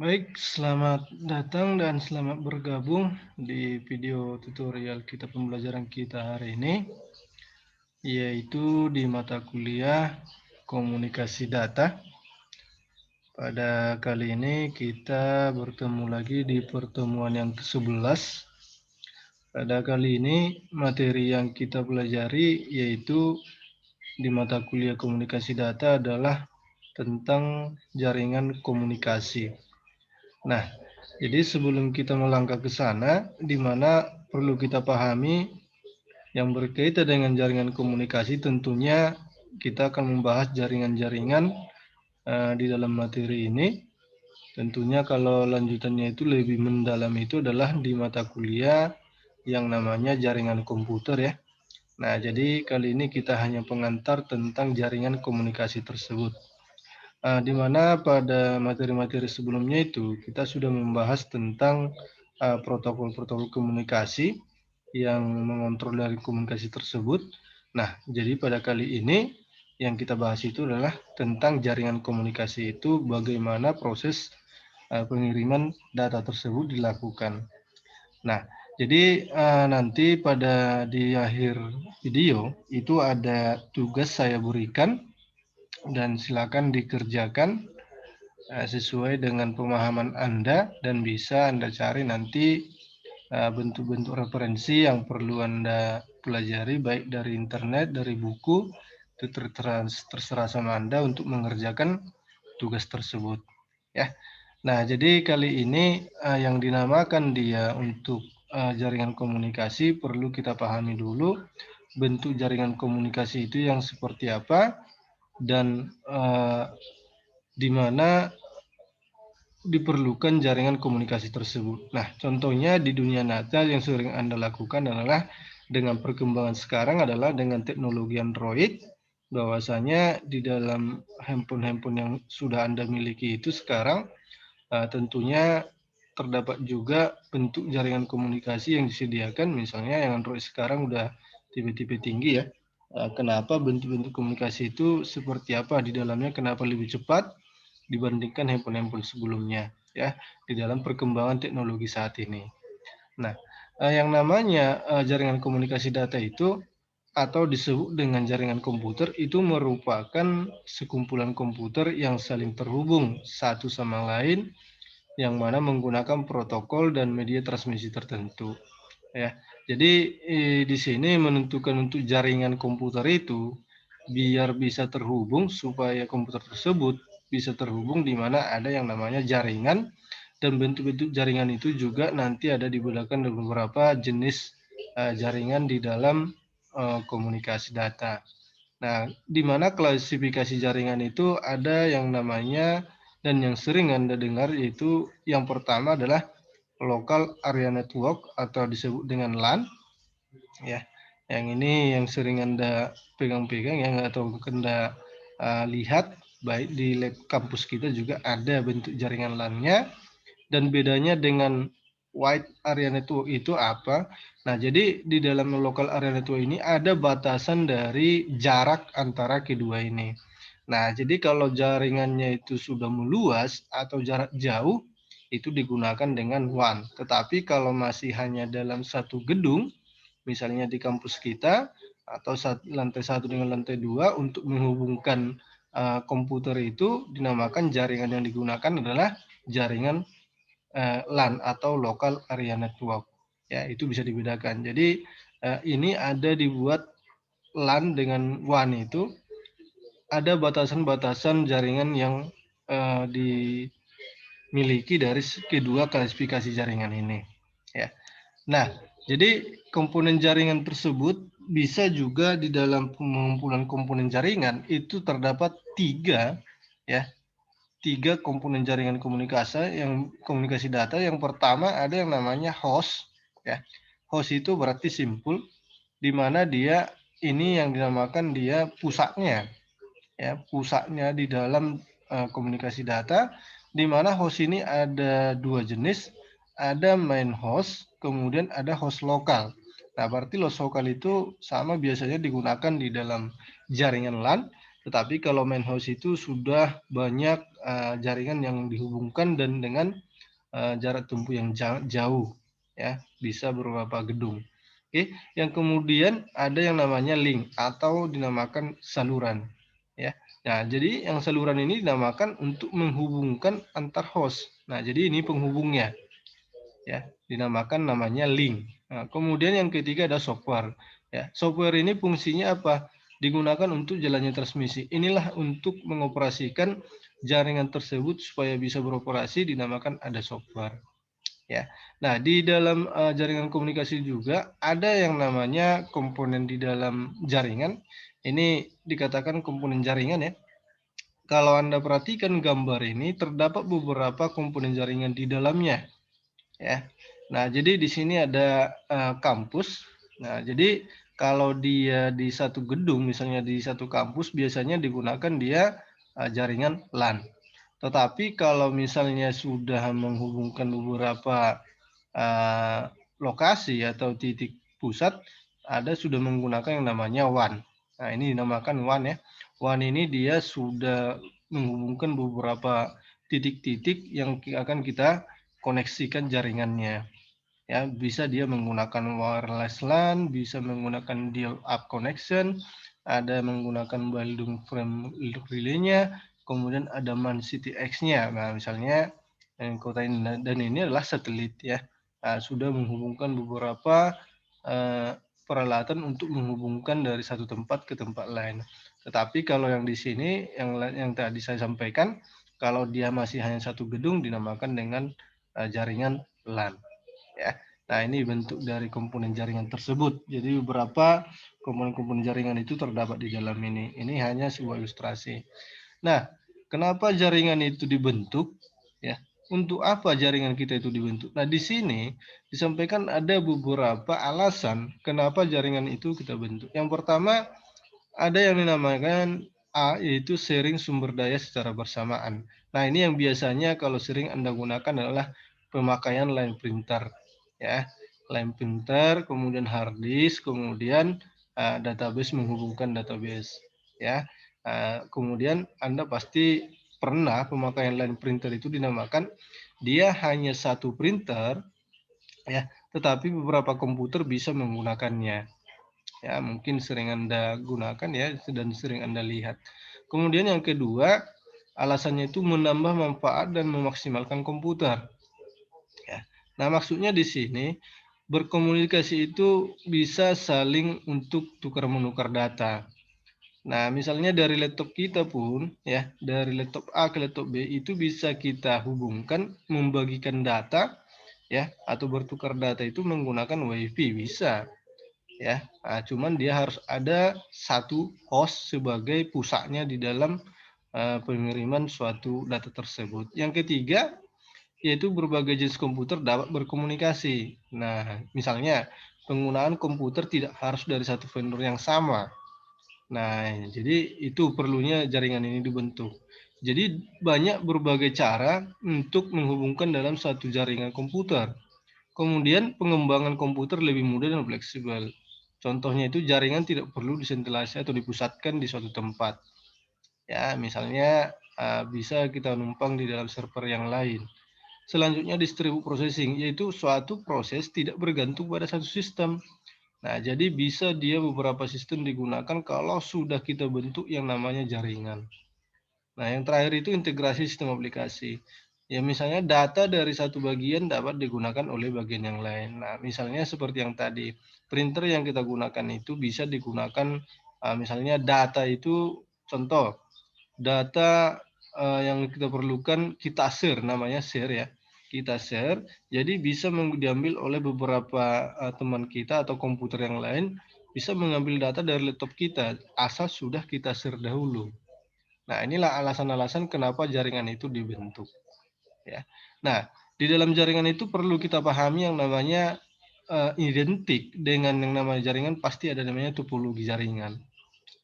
Baik, selamat datang dan selamat bergabung di video tutorial kita pembelajaran kita hari ini, yaitu di mata kuliah komunikasi data. Pada kali ini kita bertemu lagi di pertemuan yang ke-11. Pada kali ini materi yang kita pelajari yaitu di mata kuliah komunikasi data adalah tentang jaringan komunikasi. Nah, jadi sebelum kita melangkah ke sana, di mana perlu kita pahami yang berkaitan dengan jaringan komunikasi, tentunya kita akan membahas jaringan-jaringan di dalam materi ini. Tentunya kalau lanjutannya itu lebih mendalam itu adalah di mata kuliah yang namanya jaringan komputer ya. Nah, jadi kali ini kita hanya pengantar tentang jaringan komunikasi tersebut. Di mana pada materi-materi sebelumnya itu kita sudah membahas tentang protokol-protokol komunikasi yang mengontrol dari komunikasi tersebut. Nah, jadi pada kali ini yang kita bahas itu adalah tentang jaringan komunikasi itu bagaimana proses pengiriman data tersebut dilakukan. Nah, jadi nanti di akhir video itu ada tugas saya berikan dan silakan dikerjakan sesuai dengan pemahaman Anda dan bisa Anda cari nanti bentuk-bentuk referensi yang perlu Anda pelajari baik dari internet, dari buku, itu terserah sama Anda untuk mengerjakan tugas tersebut. Ya. Nah, jadi kali ini yang dinamakan dia untuk jaringan komunikasi perlu kita pahami dulu bentuk jaringan komunikasi itu yang seperti apa dan di mana diperlukan jaringan komunikasi tersebut. Nah, contohnya di dunia nyata yang sering Anda lakukan adalah dengan perkembangan sekarang adalah dengan teknologi Android, bahwasanya di dalam handphone-handphone yang sudah Anda miliki itu sekarang tentunya terdapat juga bentuk jaringan komunikasi yang disediakan, misalnya yang Android sekarang udah tipe-tipe tinggi ya. Kenapa bentuk-bentuk komunikasi itu seperti apa di dalamnya, kenapa lebih cepat dibandingkan handphone-handphone sebelumnya ya di dalam perkembangan teknologi saat ini. Nah, yang namanya jaringan komunikasi data itu atau disebut dengan jaringan komputer itu merupakan sekumpulan komputer yang saling terhubung satu sama lain yang mana menggunakan protokol dan media transmisi tertentu ya. Jadi di sini menentukan untuk jaringan komputer itu biar bisa terhubung supaya komputer tersebut bisa terhubung di mana ada yang namanya jaringan dan bentuk-bentuk jaringan itu juga nanti ada dibedakan dengan beberapa jenis jaringan di dalam komunikasi data. Nah, di mana klasifikasi jaringan itu ada yang namanya dan yang sering Anda dengar yaitu yang pertama adalah Local Area Network atau disebut dengan LAN ya. Yang ini yang sering Anda pegang-pegang yang atau Anda lihat baik di lab kampus kita juga ada bentuk jaringan LAN-nya dan bedanya dengan Wide Area Network itu apa? Nah, jadi di dalam Local Area Network ini ada batasan dari jarak antara kedua ini. Nah, jadi kalau jaringannya itu sudah meluas atau jarak jauh, itu digunakan dengan WAN. Tetapi kalau masih hanya dalam satu gedung, misalnya di kampus kita, atau lantai satu dengan lantai dua, untuk menghubungkan komputer itu dinamakan jaringan yang digunakan adalah jaringan LAN atau Local Area Network. Ya, itu bisa dibedakan. Jadi ini ada dibuat LAN dengan WAN itu ada batasan-batasan jaringan yang dimiliki dari kedua klasifikasi jaringan ini. Ya. Nah, jadi komponen jaringan tersebut bisa juga di dalam pengumpulan komponen jaringan itu terdapat tiga komponen jaringan komunikasi data. Yang pertama ada yang namanya host ya. Host itu berarti simpul di mana dia ini yang dinamakan dia pusatnya ya, pusatnya di dalam komunikasi data, di mana host ini ada dua jenis, ada main host, kemudian ada host lokal. Nah, berarti host lokal itu sama biasanya digunakan di dalam jaringan LAN, Tetapi kalau main host itu sudah banyak jaringan yang dihubungkan dan dengan jarak tempuh yang jauh, ya, bisa beberapa gedung. Oke, yang kemudian ada yang namanya link atau dinamakan saluran, ya. Nah, jadi yang saluran ini dinamakan untuk menghubungkan antar host. Nah, jadi ini penghubungnya, ya, dinamakan namanya link. Nah, kemudian yang ketiga ada software. Ya, software ini fungsinya apa? Digunakan untuk jalannya transmisi. Inilah untuk mengoperasikan jaringan tersebut supaya bisa beroperasi dinamakan ada software. Ya. Nah, di dalam jaringan komunikasi juga ada yang namanya komponen di dalam jaringan. Ini dikatakan komponen jaringan ya. Kalau Anda perhatikan gambar ini terdapat beberapa komponen jaringan di dalamnya ya. Nah, jadi di sini ada kampus. Nah, jadi kalau dia di satu gedung, misalnya di satu kampus, biasanya digunakan dia jaringan LAN. Tetapi kalau misalnya sudah menghubungkan beberapa uh, lokasi atau titik pusat, ada sudah menggunakan yang namanya WAN. Nah, ini dinamakan WAN ya. WAN ini dia sudah menghubungkan beberapa titik-titik yang akan kita koneksikan jaringannya. Ya, bisa dia menggunakan wireless LAN, bisa menggunakan dial-up connection, ada menggunakan Baldwin frame relay-nya, kemudian ada MAN CTX-nya. Nah, misalnya kota ini dan ini adalah satelit ya. Nah, sudah menghubungkan beberapa peralatan untuk menghubungkan dari satu tempat ke tempat lain. Tetapi kalau yang di sini yang tadi saya sampaikan, kalau dia masih hanya satu gedung dinamakan dengan jaringan LAN ya. Nah, ini bentuk dari komponen jaringan tersebut. Jadi beberapa komponen-komponen jaringan itu terdapat di dalam ini. Ini hanya sebuah ilustrasi. Nah, kenapa jaringan itu dibentuk? Ya, untuk apa jaringan kita itu dibentuk? Nah, di sini disampaikan ada beberapa alasan kenapa jaringan itu kita bentuk. Yang pertama, ada yang dinamakan A, yaitu sharing sumber daya secara bersamaan. Nah, ini yang biasanya kalau sering Anda gunakan adalah pemakaian line printer. Ya, line printer, kemudian hard disk, kemudian database menghubungkan database. Ya, kemudian Anda pasti pernah pemakaian line printer itu dinamakan dia hanya satu printer, ya, tetapi beberapa komputer bisa menggunakannya. Ya, mungkin sering Anda gunakan ya dan sering Anda lihat. Kemudian yang kedua, alasannya itu menambah manfaat dan memaksimalkan komputer. Ya. Nah, maksudnya di sini berkomunikasi itu bisa saling untuk tukar menukar data. Nah, misalnya dari laptop kita pun ya, dari laptop A ke laptop B itu bisa kita hubungkan membagikan data ya atau bertukar data itu menggunakan WiFi bisa ya. Nah, cuman dia harus ada satu host sebagai pusatnya di dalam pengiriman suatu data tersebut. Yang ketiga, yaitu berbagai jenis komputer dapat berkomunikasi. Nah, misalnya penggunaan komputer tidak harus dari satu vendor yang sama. Nah, jadi itu perlunya jaringan ini dibentuk. Jadi banyak berbagai cara untuk menghubungkan dalam satu jaringan komputer. Kemudian pengembangan komputer lebih mudah dan fleksibel. Contohnya itu jaringan tidak perlu disentralisasi atau dipusatkan di suatu tempat. Ya, misalnya bisa kita numpang di dalam server yang lain. Selanjutnya distributed processing, yaitu suatu proses tidak bergantung pada satu sistem. Nah, jadi bisa dia beberapa sistem digunakan kalau sudah kita bentuk yang namanya jaringan. Nah, yang terakhir itu integrasi sistem aplikasi. Ya, misalnya data dari satu bagian dapat digunakan oleh bagian yang lain. Nah, misalnya seperti yang tadi, printer yang kita gunakan itu bisa digunakan, misalnya data itu, contoh, data yang kita perlukan kita share, namanya share ya. Kita share, jadi bisa diambil oleh beberapa teman kita atau komputer yang lain, bisa mengambil data dari laptop kita, asal sudah kita share dahulu. Nah, inilah alasan-alasan kenapa jaringan itu dibentuk. Ya. Nah, di dalam jaringan itu perlu kita pahami yang namanya identik dengan yang namanya jaringan pasti ada namanya topologi jaringan.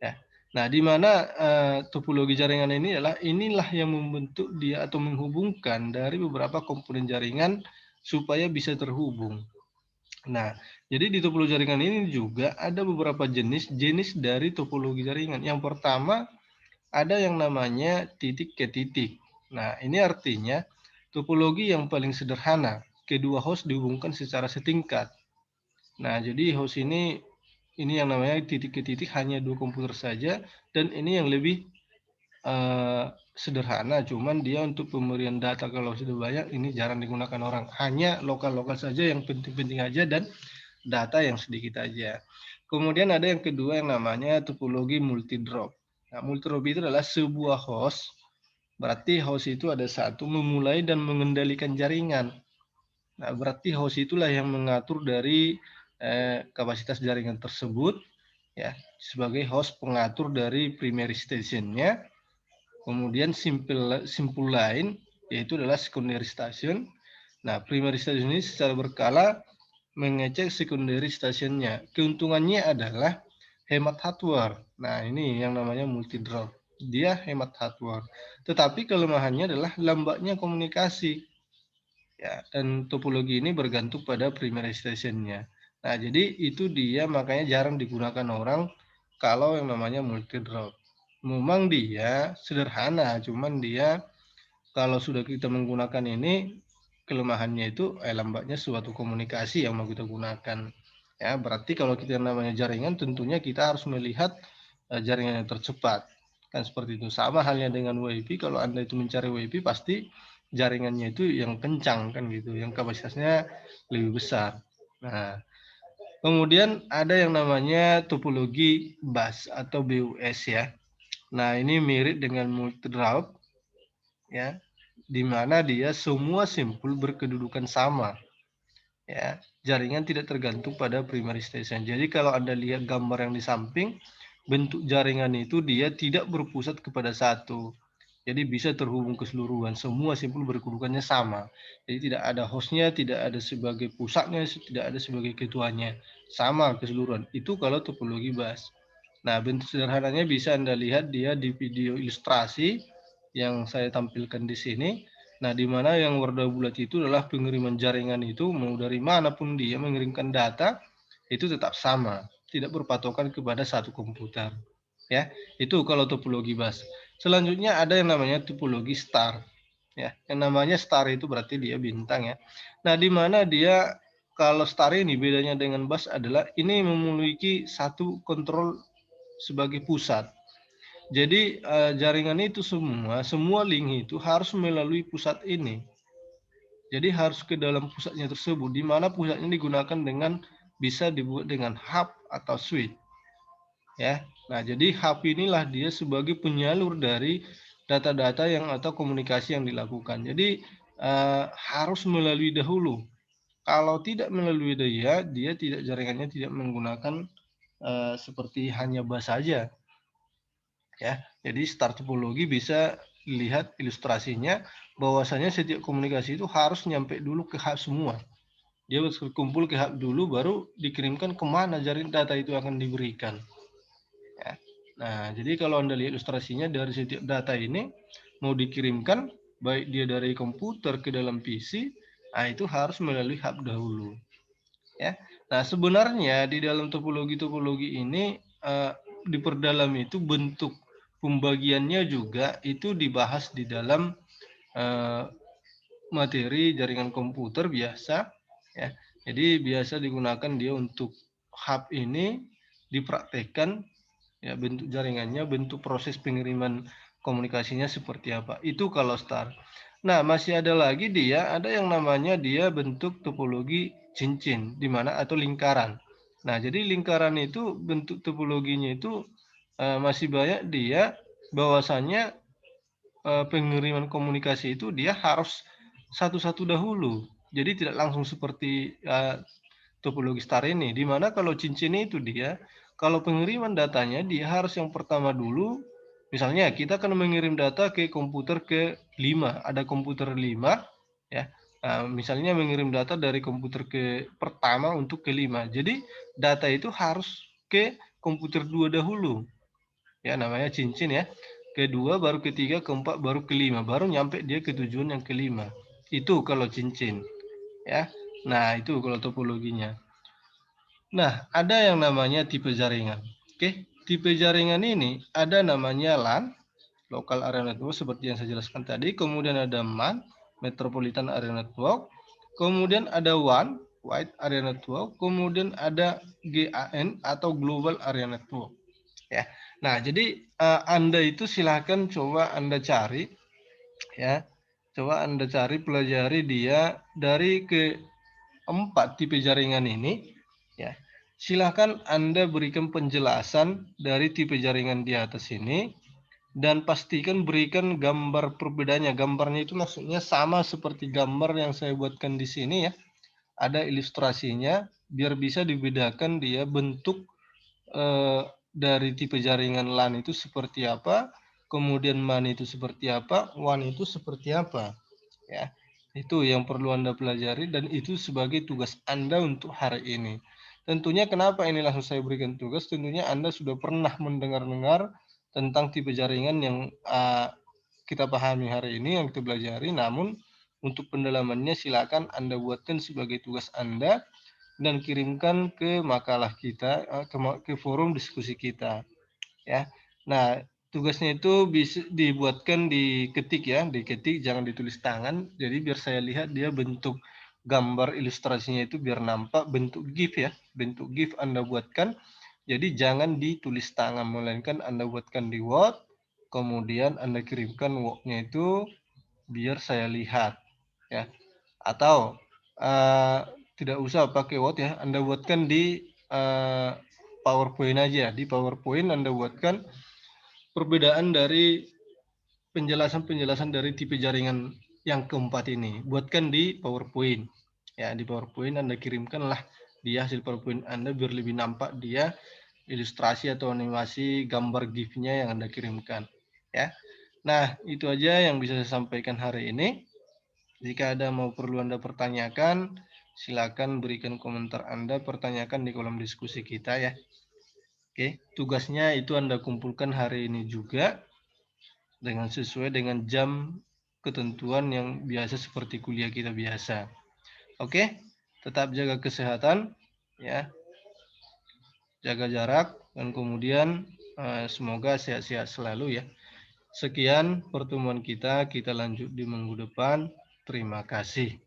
Ya. Nah, di mana topologi jaringan ini inilah yang membentuk dia atau menghubungkan dari beberapa komponen jaringan supaya bisa terhubung. Nah, jadi di topologi jaringan ini juga ada beberapa jenis dari topologi jaringan. Yang pertama ada yang namanya titik ke titik. Nah, ini artinya topologi yang paling sederhana. Kedua host dihubungkan secara setingkat. Nah, jadi host ini yang namanya titik ke titik hanya dua komputer saja, dan ini yang lebih sederhana, cuman dia untuk pemberian data kalau sudah banyak ini jarang digunakan orang. Hanya lokal-lokal saja yang penting-penting aja dan data yang sedikit aja. Kemudian ada yang kedua yang namanya topologi multi-drop. Nah, multi-drop itu adalah sebuah host, berarti host itu ada satu memulai dan mengendalikan jaringan. Nah, berarti host itulah yang mengatur dari kapasitas jaringan tersebut, ya, sebagai host pengatur dari primary station-nya. Kemudian simpul lain yaitu adalah secondary station. Nah, primary station ini secara berkala mengecek secondary stationnya. Keuntungannya adalah hemat hardware. Nah, ini yang namanya multi drop. Dia hemat hardware. Tetapi kelemahannya adalah lambatnya komunikasi. Ya, dan topologi ini bergantung pada primary stationnya. Nah, jadi itu dia makanya jarang digunakan orang kalau yang namanya multi drop. Memang dia sederhana, cuman dia kalau sudah kita menggunakan ini kelemahannya itu lambatnya suatu komunikasi yang mau kita gunakan. Ya, berarti kalau kita namanya jaringan tentunya kita harus melihat jaringan yang tercepat. Kan seperti itu. Sama halnya dengan WiFi, kalau Anda itu mencari WiFi pasti jaringannya itu yang kencang kan gitu, yang kapasitasnya lebih besar. Nah, kemudian ada yang namanya topologi bus atau BUS ya. Nah, ini mirip dengan multi route ya, di mana dia semua simpul berkedudukan sama. Ya, jaringan tidak tergantung pada primary station. Jadi kalau Anda lihat gambar yang di samping, bentuk jaringan itu dia tidak berpusat kepada satu. Jadi bisa terhubung keseluruhan. Semua simpul berkedudukannya sama. Jadi tidak ada hostnya, tidak ada sebagai pusatnya, tidak ada sebagai ketuanya. Sama keseluruhan. Itu kalau topologi bus. Nah, bentuk sederhananya bisa Anda lihat dia di video ilustrasi yang saya tampilkan di sini. Nah, di mana yang warna bulat itu adalah pengiriman jaringan itu, mau dari manapun dia mengirimkan data, itu tetap sama, tidak berpatokan kepada satu komputer. Ya, itu kalau topologi bus. Selanjutnya ada yang namanya topologi star. Ya, yang namanya star itu berarti dia bintang ya. Nah, di mana dia kalau star ini bedanya dengan bus adalah ini memiliki satu kontrol sebagai pusat. Jadi jaringan itu semua link itu harus melalui pusat ini. Jadi harus ke dalam pusatnya tersebut, di mana pusatnya digunakan dengan bisa dibuat dengan hub atau switch. Ya, nah jadi hub inilah dia sebagai penyalur dari data-data yang atau komunikasi yang dilakukan. Jadi harus melalui dahulu. Kalau tidak melalui dia tidak jaringannya tidak menggunakan seperti hanya bus saja. Ya, jadi star topologi bisa dilihat ilustrasinya bahwasanya setiap komunikasi itu harus nyampe dulu ke hub semua. Dia harus kumpul ke hub dulu baru dikirimkan kemana jaring data itu akan diberikan. Ya. Nah, jadi kalau Anda lihat ilustrasinya dari setiap data ini mau dikirimkan baik dia dari komputer ke dalam PC, nah itu harus melalui hub dahulu. Ya. Nah, sebenarnya di dalam topologi-topologi ini diperdalam itu bentuk pembagiannya juga itu dibahas di dalam materi jaringan komputer biasa ya. Jadi biasa digunakan dia untuk hub ini dipraktekkan ya, bentuk jaringannya, bentuk proses pengiriman komunikasinya seperti apa. Itu kalau star. Nah, masih ada lagi ada yang namanya dia bentuk topologi cincin di mana atau lingkaran. Nah, jadi lingkaran itu bentuk topologinya itu masih banyak dia bahwasanya pengiriman komunikasi itu dia harus satu-satu dahulu. Jadi tidak langsung seperti topologi star ini, di mana kalau cincin itu dia, kalau pengiriman datanya dia harus yang pertama dulu, misalnya kita akan mengirim data ke komputer ke-5, ada komputer 5, ya, misalnya mengirim data dari komputer ke pertama untuk ke-5, jadi data itu harus ke komputer 2 dahulu, ya namanya cincin ya, kedua baru ketiga, keempat baru kelima, baru nyampe dia ke tujuan yang kelima. Itu kalau cincin, ya. Nah, itu kalau topologinya. Nah, ada yang namanya tipe jaringan. Oke, tipe jaringan ini ada namanya LAN, Local Area Network seperti yang saya jelaskan tadi, kemudian ada MAN, Metropolitan Area Network, kemudian ada WAN, Wide Area Network, kemudian ada GAN atau Global Area Network. Ya. Nah, jadi Anda itu silahkan coba Anda cari, ya, coba Anda cari, pelajari dia dari keempat tipe jaringan ini, ya. Silahkan Anda berikan penjelasan dari tipe jaringan di atas ini dan pastikan berikan gambar perbedaannya. Gambarnya itu maksudnya sama seperti gambar yang saya buatkan di sini ya. Ada ilustrasinya biar bisa dibedakan dia bentuk dari tipe jaringan LAN itu seperti apa, kemudian MAN itu seperti apa, WAN itu seperti apa. Ya, itu yang perlu Anda pelajari dan itu sebagai tugas Anda untuk hari ini. Tentunya kenapa ini langsung saya berikan tugas, tentunya Anda sudah pernah mendengar-dengar tentang tipe jaringan yang kita pahami hari ini, yang kita pelajari, namun untuk pendalamannya silakan Anda buatkan sebagai tugas Anda dan kirimkan ke makalah kita, ke forum diskusi kita, ya. Nah, tugasnya itu bisa dibuatkan diketik ya, diketik jangan ditulis tangan. Jadi biar saya lihat dia bentuk gambar ilustrasinya itu biar nampak bentuk GIF ya, bentuk GIF Anda buatkan. Jadi jangan ditulis tangan, melainkan Anda buatkan di Word, kemudian Anda kirimkan Word-nya itu biar saya lihat, ya. Atau tidak usah pakai Word ya, Anda buatkan di PowerPoint aja. Di PowerPoint Anda buatkan perbedaan dari penjelasan-penjelasan dari tipe jaringan yang keempat ini. Buatkan di PowerPoint. Ya, di PowerPoint Anda kirimkanlah dia hasil PowerPoint Anda biar lebih nampak dia ilustrasi atau animasi gambar GIF-nya yang Anda kirimkan. Ya. Nah, itu aja yang bisa saya sampaikan hari ini. Jika ada mau perlu Anda pertanyakan, silakan berikan komentar Anda, pertanyakan di kolom diskusi kita ya. Oke, tugasnya itu Anda kumpulkan hari ini juga dengan sesuai dengan jam ketentuan yang biasa seperti kuliah kita biasa. Oke, tetap jaga kesehatan ya, jaga jarak dan kemudian semoga sehat-sehat selalu ya. Sekian pertemuan kita lanjut di minggu depan. Terima kasih.